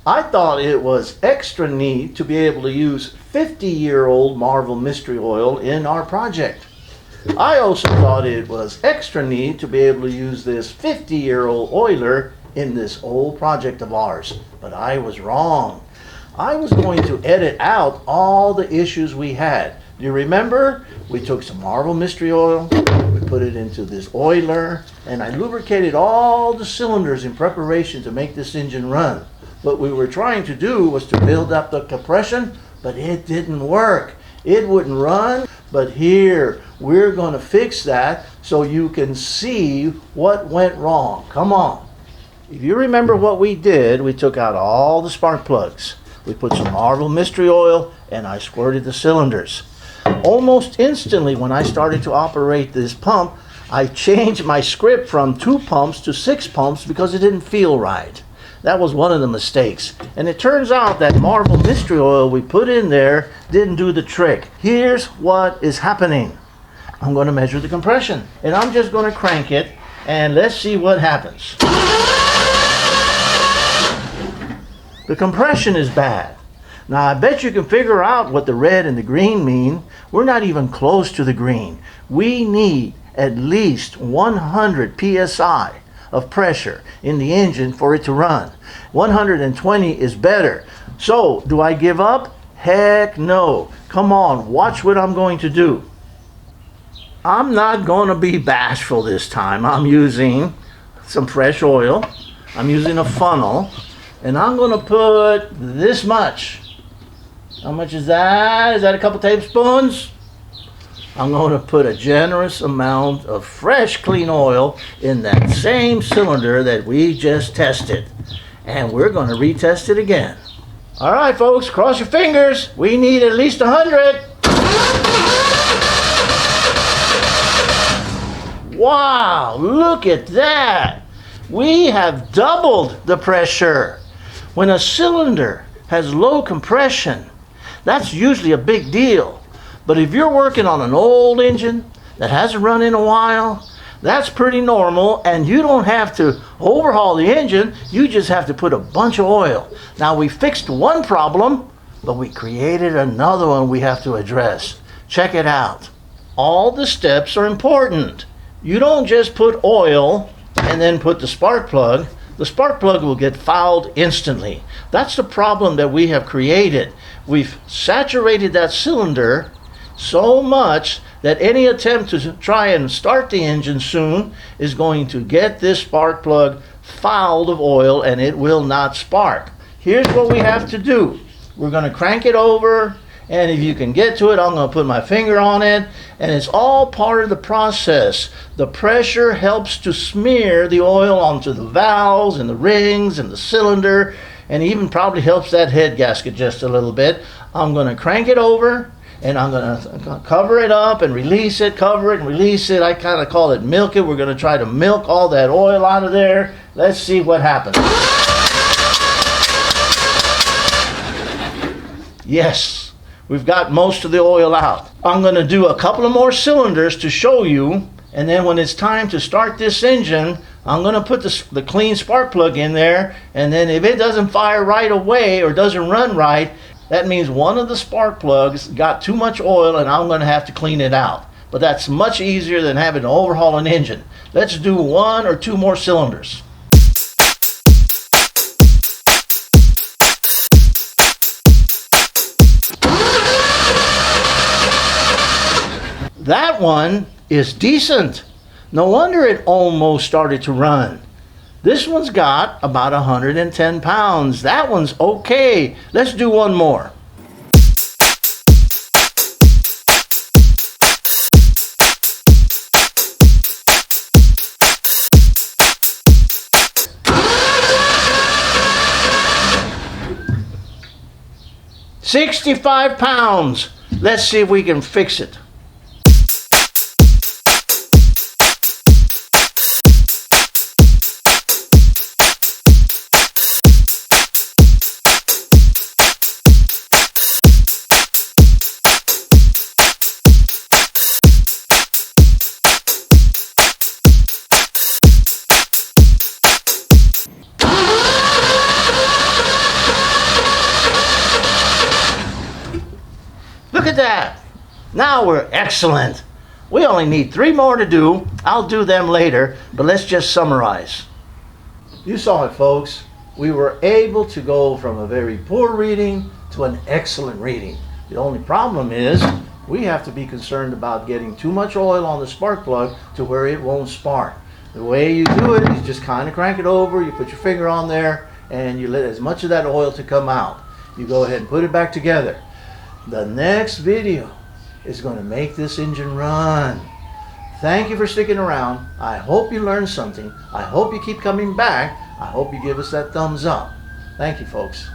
I thought it was extra neat to be able to use 50-year-old Marvel Mystery Oil in our project. I also thought it was extra neat to be able to use this 50-year-old oiler in this old project of ours. But I was wrong. I was going to edit out all the issues we had. Do you remember? We took some Marvel Mystery Oil, we put it into this oiler, and I lubricated all the cylinders in preparation to make this engine run. What we were trying to do was to build up the compression, but it didn't work. It wouldn't run. But here, we're going to fix that so you can see what went wrong. Come on. If you remember what we did, we took out all the spark plugs. We put some Marvel Mystery Oil and I squirted the cylinders. Almost instantly when I started to operate this pump, I changed my script from 2 pumps to 6 pumps because it didn't feel right. That was one of the mistakes. And it turns out that Marvel Mystery Oil we put in there didn't do the trick. Here's what is happening. I'm going to measure the compression. And I'm just going to crank it and let's see what happens. The compression is bad. Now I bet you can figure out what the red and the green mean. We're not even close to the green. We need at least 100 psi of pressure in the engine for it to run. 120 is better. So, do I give up? Heck no. Come on, watch what I'm going to do. I'm not going to be bashful this time. I'm using some fresh oil. I'm using a funnel. And I'm going to put this much. How much is that? Is that a couple tablespoons? I'm going to put a generous amount of fresh, clean oil in that same cylinder that we just tested. And we're going to retest it again. All right, folks, cross your fingers. We need at least 100. Wow, look at that. We have doubled the pressure. When a cylinder has low compression, that's usually a big deal. But if you're working on an old engine that hasn't run in a while, that's pretty normal, and you don't have to overhaul the engine. You just have to put a bunch of oil. Now, we fixed one problem, but we created another one we have to address. Check it out. All the steps are important. You don't just put oil and then put the spark plug. The spark plug will get fouled instantly. That's the problem that we have created. We've saturated that cylinder so much that any attempt to try and start the engine soon is going to get this spark plug fouled of oil and it will not spark. Here's what we have to do. We're going to crank it over, and if you can get to it, I'm going to put my finger on it, and it's all part of the process. The pressure helps to smear the oil onto the valves and the rings and the cylinder, and even probably helps that head gasket just a little bit. I'm going to crank it over, and I'm going to cover it up and release it, cover it and release it. I kind of call it milk it. We're going to try to milk all that oil out of there. Let's see what happens. Yes, we've got most of the oil out. I'm going to do a couple of more cylinders to show you, and then when it's time to start this engine, I'm going to put the clean spark plug in there, and then if it doesn't fire right away or doesn't run right, that means one of the spark plugs got too much oil and I'm going to have to clean it out. But that's much easier than having to overhaul an engine. Let's do 1 or 2 more cylinders. That one is decent. No wonder it almost started to run. This one's got about 110 pounds. That one's okay. Let's do one more. £65. Let's see if we can fix it. that. Now we're excellent. We only need 3 more to do. I'll do them later, but let's just summarize. You saw it, folks. We were able to go from a very poor reading to an excellent reading. The only problem is we have to be concerned about getting too much oil on the spark plug to where it won't spark. The way you do it is just kind of crank it over, you put your finger on there, and you let as much of that oil to come out. You go ahead and put it back together. The next video is going to make this engine run. Thank you for sticking around. I hope you learned something. I hope you keep coming back. I hope you give us that thumbs up. Thank you, folks.